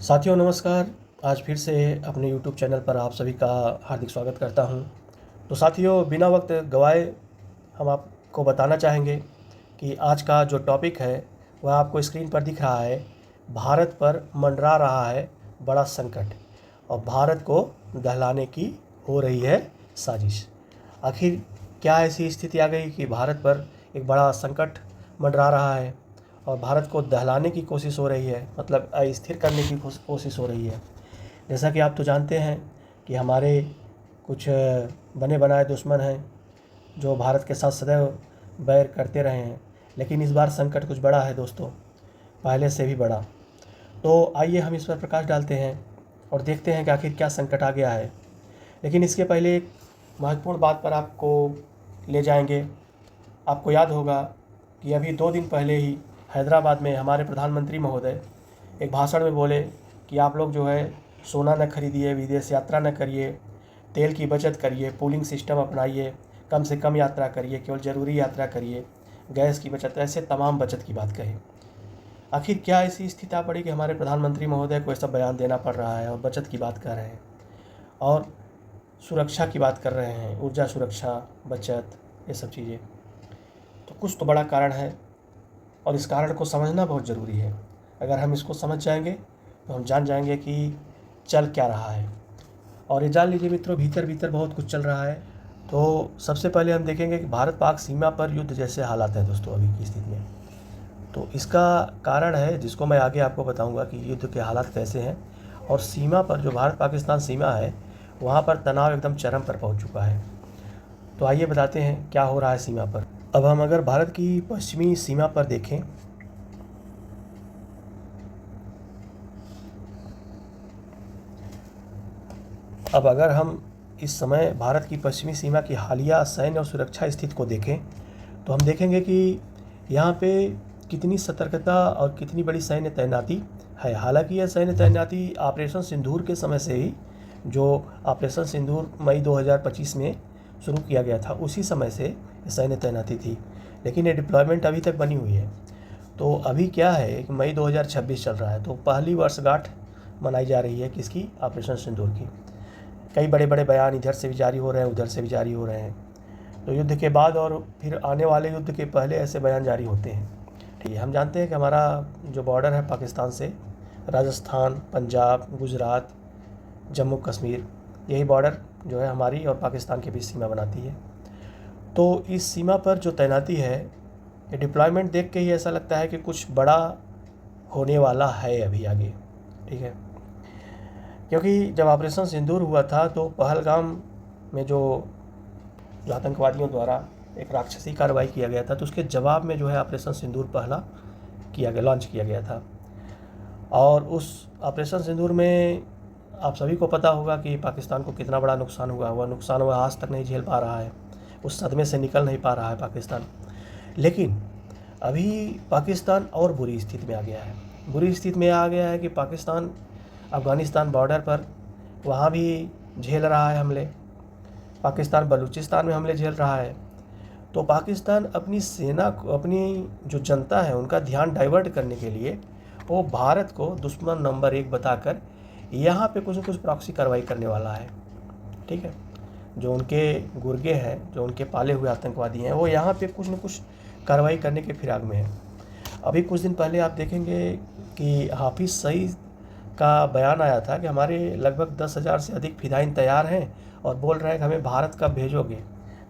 साथियों नमस्कार। आज फिर से अपने यूट्यूब चैनल पर आप सभी का हार्दिक स्वागत करता हूं। तो साथियों बिना वक्त गवाए हम आपको बताना चाहेंगे कि आज का जो टॉपिक है वह आपको स्क्रीन पर दिख रहा है। भारत पर मंडरा रहा है बड़ा संकट और भारत को दहलाने की हो रही है साजिश। आखिर क्या ऐसी स्थिति आ गई कि भारत पर एक बड़ा संकट मंडरा रहा है और भारत को दहलाने की कोशिश हो रही है, मतलब अस्थिर करने की कोशिश हो रही है। जैसा कि आप तो जानते हैं कि हमारे कुछ बने बनाए दुश्मन हैं जो भारत के साथ सदैव बैर करते रहे हैं, लेकिन इस बार संकट कुछ बड़ा है दोस्तों, पहले से भी बड़ा। तो आइए हम इस पर प्रकाश डालते हैं और देखते हैं कि आखिर क्या संकट आ गया है। लेकिन इसके पहले एक महत्वपूर्ण बात पर आपको ले जाएंगे। आपको याद होगा कि अभी 2 दिन पहले ही हैदराबाद में हमारे प्रधानमंत्री महोदय एक भाषण में बोले कि आप लोग जो है सोना न खरीदिए, विदेश यात्रा न करिए, तेल की बचत करिए, पूलिंग सिस्टम अपनाइए, कम से कम यात्रा करिए, केवल ज़रूरी यात्रा करिए, गैस की बचत, ऐसे तमाम बचत की बात कही। आखिर क्या ऐसी स्थिति आ पड़ी कि हमारे प्रधानमंत्री महोदय को ऐसा बयान देना पड़ रहा है और बचत की बात कर रहे हैं और सुरक्षा की बात कर रहे हैं, ऊर्जा सुरक्षा, बचत, ये सब चीज़ें। तो कुछ तो बड़ा कारण है और इस कारण को समझना बहुत ज़रूरी है। अगर हम इसको समझ जाएंगे तो हम जान जाएंगे कि चल क्या रहा है। और ये जान लीजिए मित्रों, भीतर भीतर बहुत कुछ चल रहा है। तो सबसे पहले हम देखेंगे कि भारत पाक सीमा पर युद्ध जैसे हालात हैं दोस्तों अभी की स्थिति में। तो इसका कारण है जिसको मैं आगे आपको बताऊंगा कि युद्ध के हालात कैसे हैं। और सीमा पर जो भारत पाकिस्तान सीमा है वहाँ पर तनाव एकदम चरम पर पहुँच चुका है। तो आइए बताते हैं क्या हो रहा है सीमा पर। अब हम अगर भारत की पश्चिमी सीमा पर देखें, अब अगर हम इस समय भारत की पश्चिमी सीमा की हालिया सैन्य और सुरक्षा स्थिति को देखें तो हम देखेंगे कि यहाँ पे कितनी सतर्कता और कितनी बड़ी सैन्य तैनाती है। हालांकि यह सैन्य तैनाती ऑपरेशन सिंदूर के समय से ही, जो ऑपरेशन सिंदूर मई 2025 में शुरू किया गया था, उसी समय से सैन्य तैनाती थी, लेकिन ये डिप्लॉयमेंट अभी तक बनी हुई है। तो अभी क्या है कि मई 2026 चल रहा है, तो पहली वर्षगांठ मनाई जा रही है किसकी? ऑपरेशन सिंदूर की। कई बड़े बड़े बयान इधर से भी जारी हो रहे हैं, उधर से भी जारी हो रहे हैं। तो युद्ध के बाद और फिर आने वाले युद्ध के पहले ऐसे बयान जारी होते हैं। ठीक है, हम जानते हैं कि हमारा जो बॉर्डर है पाकिस्तान से, राजस्थान, पंजाब, गुजरात, जम्मू कश्मीर, यही बॉर्डर जो है हमारी और पाकिस्तान के बीच सीमा बनाती है। तो इस सीमा पर जो तैनाती है, ये डिप्लॉयमेंट देख के ही ऐसा लगता है कि कुछ बड़ा होने वाला है अभी आगे। ठीक है, क्योंकि जब ऑपरेशन सिंदूर हुआ था तो पहलगाम में जो आतंकवादियों द्वारा एक राक्षसी कार्रवाई किया गया था, तो उसके जवाब में जो है ऑपरेशन सिंदूर पहला लॉन्च किया गया था। और उस ऑपरेशन सिंदूर में आप सभी को पता होगा कि पाकिस्तान को कितना बड़ा नुकसान हुआ। वह नुकसान वह आज तक नहीं झेल पा रहा है, उस सदमे से निकल नहीं पा रहा है पाकिस्तान। लेकिन अभी पाकिस्तान और बुरी स्थिति में आ गया है। बुरी स्थिति में आ गया है कि पाकिस्तान अफ़गानिस्तान बॉर्डर पर वहाँ भी झेल रहा है हमले, पाकिस्तान बलूचिस्तान में हमले झेल रहा है। तो पाकिस्तान अपनी सेना को, अपनी जो जनता है उनका ध्यान डाइवर्ट करने के लिए वो भारत को दुश्मन नंबर 1 बताकर यहाँ पे कुछ न कुछ प्रॉक्सी कार्रवाई करने वाला है। ठीक है, जो उनके गुर्गे हैं, जो उनके पाले हुए आतंकवादी हैं, वो यहाँ पे कुछ न कुछ कार्रवाई करने के फिराक में हैं। अभी कुछ दिन पहले आप देखेंगे कि हाफिज़ सईद का बयान आया था कि हमारे लगभग 10,000 से अधिक फिदाइन तैयार हैं और बोल रहे हैं कि हमें भारत का भेजोगे,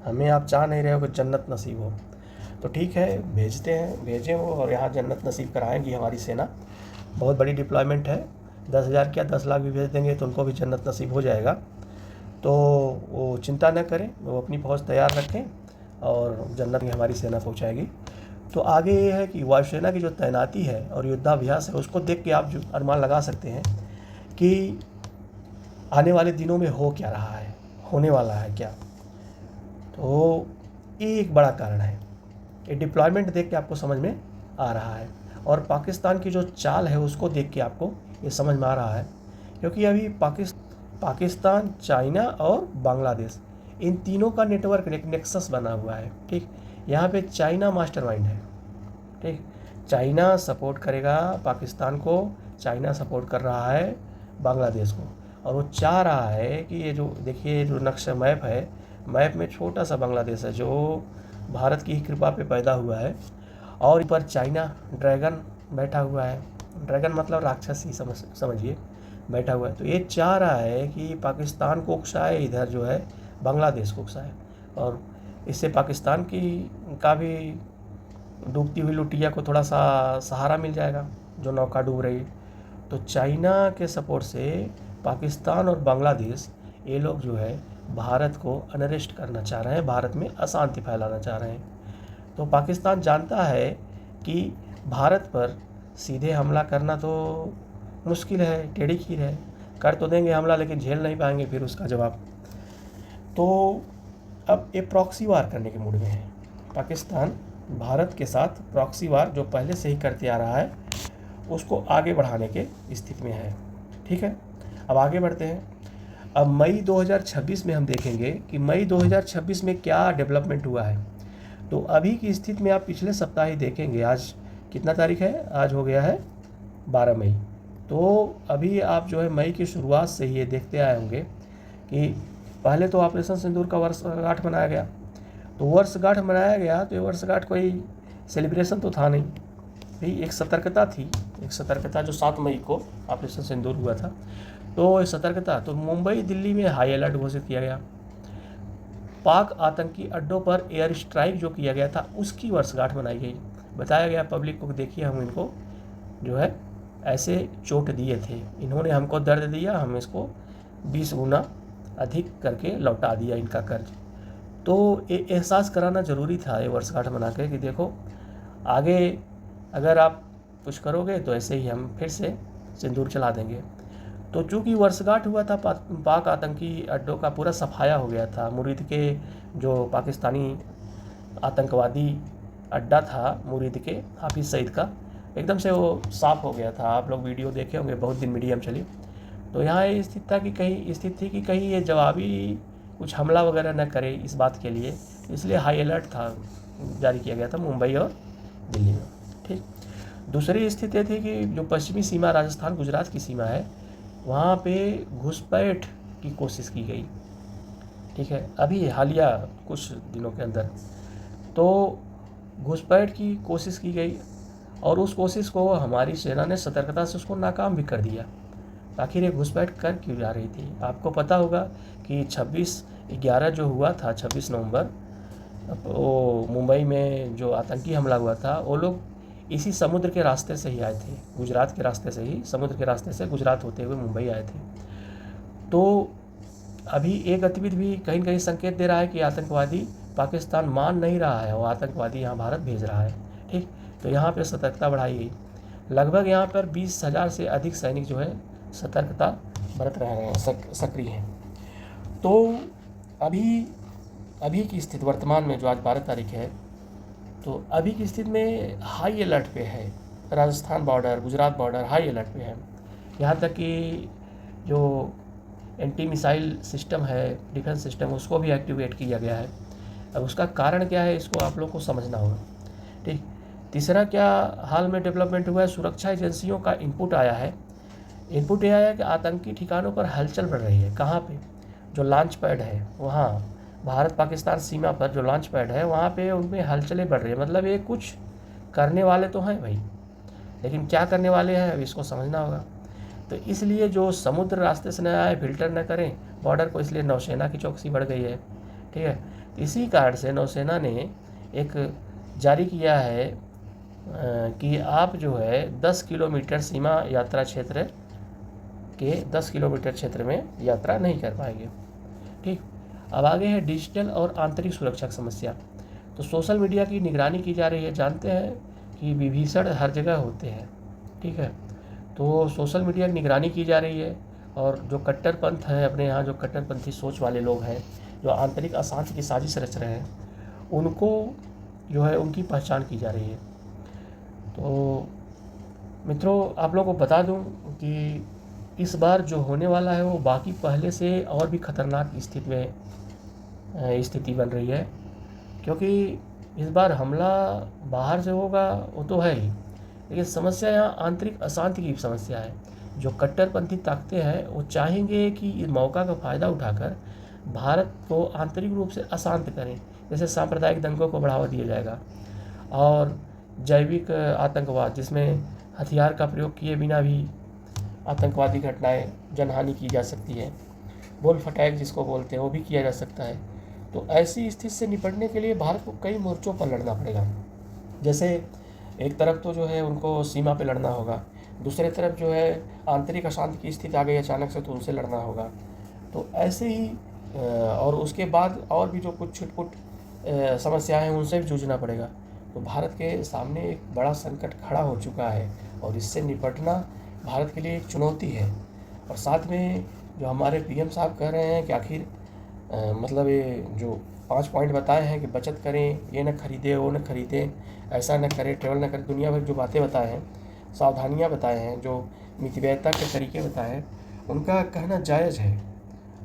हमें आप चाह नहीं रहे हो कि जन्नत नसीब हो। तो ठीक है, भेजते हैं, भेजें वो, और यहाँ जन्नत नसीब कराएंगी हमारी सेना। बहुत बड़ी डिप्लॉयमेंट है, 10,000 क्या 10 लाख भी भेज देंगे तो उनको भी जन्नत नसीब हो जाएगा। तो वो चिंता न करें, वो अपनी फौज तैयार रखें और जन्नत में हमारी सेना पहुँचाएगी। तो आगे ये है कि वायुसेना की जो तैनाती है और युद्धाभ्यास है, उसको देख के आप जो अनुमान लगा सकते हैं कि आने वाले दिनों में हो क्या रहा है, होने वाला है क्या। तो ये एक बड़ा कारण है, ये डिप्लॉयमेंट देख के आपको समझ में आ रहा है। और पाकिस्तान की जो चाल है उसको देख के आपको ये समझ में आ रहा है, क्योंकि अभी पाकिस्तान, चाइना और बांग्लादेश, इन तीनों का नेटवर्क नेक्सस बना हुआ है। ठीक, यहाँ पे चाइना मास्टरमाइंड है। ठीक, चाइना सपोर्ट करेगा पाकिस्तान को चाइना सपोर्ट कर रहा है बांग्लादेश को, और वो चाह रहा है कि ये जो देखिए जो नक्शा मैप है, मैप में छोटा सा बांग्लादेश है जो भारत की ही कृपा पे पैदा हुआ है, और ऊपर चाइना ड्रैगन बैठा हुआ है। ड्रैगन मतलब राक्षस ही समझिए बैठा हुआ है। तो ये चाह रहा है कि पाकिस्तान को उकसाए, इधर जो है बांग्लादेश को उकसाए, और इससे पाकिस्तान का भी डूबती हुई लुटिया को थोड़ा सा सहारा मिल जाएगा जो नौका डूब रही है। तो चाइना के सपोर्ट से पाकिस्तान और बांग्लादेश ये लोग जो है भारत को अनरेस्ट करना चाह रहे हैं, भारत में अशांति फैलाना चाह रहे हैं। तो पाकिस्तान जानता है कि भारत पर सीधे हमला करना तो मुश्किल है, टेढ़ी खीर है, कर तो देंगे हमला लेकिन झेल नहीं पाएंगे फिर उसका जवाब। तो अब ये प्रॉक्सी वार करने के मूड में है पाकिस्तान, भारत के साथ प्रॉक्सी वार जो पहले से ही करते आ रहा है उसको आगे बढ़ाने के स्थिति में है। ठीक है, अब आगे बढ़ते हैं। अब मई 2026 में हम देखेंगे कि मई 2026 में क्या डेवलपमेंट हुआ है। तो अभी की स्थिति में आप पिछले सप्ताह ही देखेंगे, आज कितना तारीख है, आज हो गया है 12 मई। तो अभी आप जो है मई की शुरुआत से ही ये देखते आए होंगे कि पहले तो ऑपरेशन सिंदूर का वर्षगांठ मनाया गया। तो वर्षगांठ मनाया गया तो ये वर्षगांठ कोई सेलिब्रेशन तो था नहीं भाई, एक सतर्कता थी, एक सतर्कता जो 7 मई को ऑपरेशन सिंदूर हुआ था। तो ये सतर्कता, तो मुंबई दिल्ली में हाई अलर्ट घोषित किया गया। पाक आतंकी अड्डों पर एयर स्ट्राइक जो किया गया था उसकी वर्षगांठ मनाई गई। बताया गया पब्लिक को, देखिए हम इनको जो है ऐसे चोट दिए थे, इन्होंने हमको दर्द दिया, हम इसको 20 गुना अधिक करके लौटा दिया इनका कर्ज। तो ये एहसास कराना ज़रूरी था ये वर्षगांठ मना के कि देखो आगे अगर आप कुछ करोगे तो ऐसे ही हम फिर से सिंदूर चला देंगे। तो चूँकि वर्षगांठ हुआ था, पाक आतंकी अड्डों का पूरा सफाया हो गया था। मुरीद के जो पाकिस्तानी आतंकवादी अड्डा था मुरीद के हाफिज़ सईद का, एकदम से वो साफ़ हो गया था। आप लोग वीडियो देखे होंगे, बहुत दिन मीडिया में चली। तो यहाँ ये स्थिति थी कि कहीं ये जवाबी कुछ हमला वगैरह न करे इस बात के लिए, इसलिए हाई अलर्ट था जारी किया गया था मुंबई और दिल्ली में। ठीक, दूसरी स्थिति ये थी कि जो पश्चिमी सीमा राजस्थान गुजरात की सीमा है वहाँ पे घुसपैठ की कोशिश की गई। ठीक है, अभी हालिया कुछ दिनों के अंदर तो घुसपैठ की कोशिश की गई, और उस कोशिश को हमारी सेना ने सतर्कता से उसको नाकाम भी कर दिया। आखिर ये घुसपैठ कर क्यों जा रही थी? आपको पता होगा कि 26/11 जो हुआ था, 26 नवंबर, वो मुंबई में जो आतंकी हमला हुआ था, वो लोग इसी समुद्र के रास्ते से ही आए थे, गुजरात के रास्ते से ही, समुद्र के रास्ते से गुजरात होते हुए मुंबई आए थे। तो अभी एक गतिविधि भी कहीं न कहीं संकेत दे रहा है कि आतंकवादी पाकिस्तान मान नहीं रहा है, वो आतंकवादी यहाँ भारत भेज रहा है। ठीक, तो यहाँ पे सतर्कता बढ़ाई गई। लगभग यहाँ पर 20,000 से अधिक सैनिक जो है सतर्कता बरत रहे हैं, सक्रिय हैं। तो अभी की स्थिति वर्तमान में जो आज 12 तारीख है, तो अभी की स्थिति में हाई अलर्ट पे है Rajasthan border, Gujarat border high alert पे है। यहाँ तक कि जो एंटी मिसाइल सिस्टम है, डिफेंस सिस्टम, उसको भी एक्टिवेट किया गया है। अब उसका कारण क्या है इसको आप लोग को समझना होगा। ठीक, तीसरा क्या हाल में डेवलपमेंट हुआ है, सुरक्षा एजेंसियों का इनपुट आया है। इनपुट यह आया कि आतंकी ठिकानों पर हलचल बढ़ रही है। कहाँ पे? जो लॉन्च पैड है वहाँ, भारत पाकिस्तान सीमा पर जो लॉन्च पैड है वहाँ पे उनमें हलचलें बढ़ रही है। मतलब ये कुछ करने वाले तो हैं भाई, लेकिन क्या करने वाले हैं अब इसको समझना होगा। तो इसलिए जो समुद्र रास्ते से न आए, फिल्टर न करें बॉर्डर को, इसलिए नौसेना की चौकसी बढ़ गई है। ठीक है, तो इसी कारण से नौसेना ने एक जारी किया है कि आप जो है 10 किलोमीटर सीमा यात्रा क्षेत्र के 10 किलोमीटर क्षेत्र में यात्रा नहीं कर पाएंगे। ठीक, अब आगे है डिजिटल और आंतरिक सुरक्षा की समस्या। तो सोशल मीडिया की निगरानी की जा रही है। जानते हैं कि विभीषण हर जगह होते हैं। ठीक है, तो सोशल मीडिया की निगरानी की जा रही है, और जो कट्टरपंथ है अपने यहाँ, जो कट्टरपंथी सोच वाले लोग हैं, जो आंतरिक अशांति की साजिश रच रहे हैं, उनको जो है उनकी पहचान की जा रही है। तो मित्रों, आप लोगों को बता दूं कि इस बार जो होने वाला है वो बाकी पहले से और भी खतरनाक स्थिति बन रही है, क्योंकि इस बार हमला बाहर से होगा वो तो है ही, लेकिन समस्या यहाँ आंतरिक अशांति की समस्या है। जो कट्टरपंथी ताकतें हैं वो चाहेंगे कि इस मौका का फ़ायदा उठाकर भारत को आंतरिक रूप से अशांत करें। जैसे सांप्रदायिक दंगों को बढ़ावा दिया जाएगा और जैविक आतंकवाद, जिसमें हथियार का प्रयोग किए बिना भी आतंकवादी घटनाएं, जनहानि की जा सकती है। वुल्फ अटैक जिसको बोलते हैं वो भी किया जा सकता है। तो ऐसी स्थिति से निपटने के लिए भारत को कई मोर्चों पर लड़ना पड़ेगा। जैसे एक तरफ तो जो है उनको सीमा पे लड़ना होगा, दूसरे तरफ जो है आंतरिक अशांति की स्थिति आ गई अचानक से तो उनसे लड़ना होगा। तो ऐसे ही और उसके बाद और भी जो कुछ छुटपुट समस्याएं हैं उनसे भी जूझना पड़ेगा। तो भारत के सामने एक बड़ा संकट खड़ा हो चुका है और इससे निपटना भारत के लिए एक चुनौती है। और साथ में जो हमारे पीएम साहब कह रहे हैं कि आखिर मतलब ये जो 5 पॉइंट बताए हैं कि बचत करें, ये न खरीदे, वो न खरीदें, ऐसा न करें, ट्रेवल न करें, दुनिया भर जो बातें बताए हैं, सावधानियां बताए हैं, जो मितव्ययिता के तरीके बताए हैं, उनका कहना जायज़ है।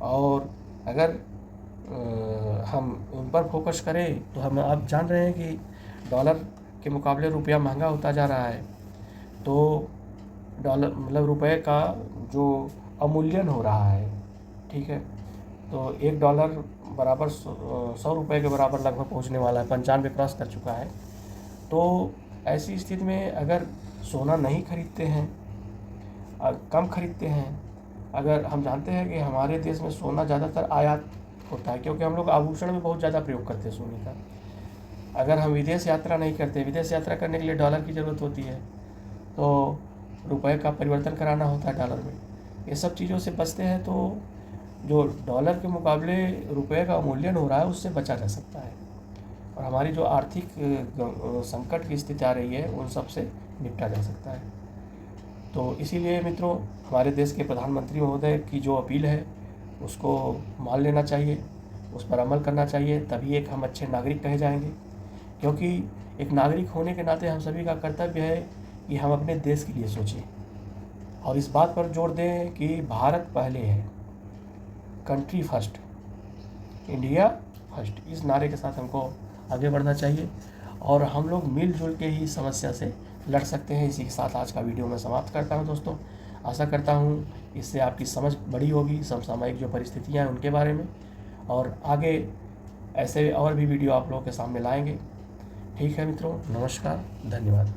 और अगर हम उन पर फोकस करें तो हम आप जान रहे हैं कि डॉलर के मुकाबले रुपया महंगा होता जा रहा है। तो डॉलर मतलब रुपए का जो अवमूल्यन हो रहा है, ठीक है, तो $1 बराबर 100 रुपये के बराबर लगभग पहुंचने वाला है, 95 क्रॉस कर चुका है। तो ऐसी स्थिति में अगर सोना नहीं खरीदते हैं, कम खरीदते हैं, अगर हम जानते हैं कि हमारे देश में सोना ज़्यादातर आयात होता है क्योंकि हम लोग आभूषण में बहुत ज़्यादा प्रयोग करते हैं सोने का। अगर हम विदेश यात्रा नहीं करते, विदेश यात्रा करने के लिए डॉलर की ज़रूरत होती है, तो रुपए का परिवर्तन कराना होता है डॉलर में। ये सब चीज़ों से बचते हैं तो जो डॉलर के मुकाबले रुपए का अवमूल्यन हो रहा है उससे बचा जा सकता है और हमारी जो आर्थिक संकट की स्थिति आ रही है उन सब से निपटा जा सकता है। तो इसीलिए मित्रों, हमारे देश के प्रधानमंत्री महोदय की जो अपील है उसको मान लेना चाहिए, उस पर अमल करना चाहिए, तभी एक हम अच्छे नागरिक कहे जाएंगे। क्योंकि एक नागरिक होने के नाते हम सभी का कर्तव्य है कि हम अपने देश के लिए सोचें और इस बात पर जोर दें कि भारत पहले है, कंट्री फर्स्ट, इंडिया फर्स्ट। इस नारे के साथ हमको आगे बढ़ना चाहिए और हम लोग मिलजुल के ही समस्या से लड़ सकते हैं। इसी के साथ आज का वीडियो मैं समाप्त करता हूं दोस्तों। आशा करता हूं इससे आपकी समझ बड़ी होगी समसामयिक जो परिस्थितियां हैं उनके बारे में, और आगे ऐसे और भी वीडियो आप लोगों के सामने लाएंगे। ठीक है मित्रों, नमस्कार, धन्यवाद।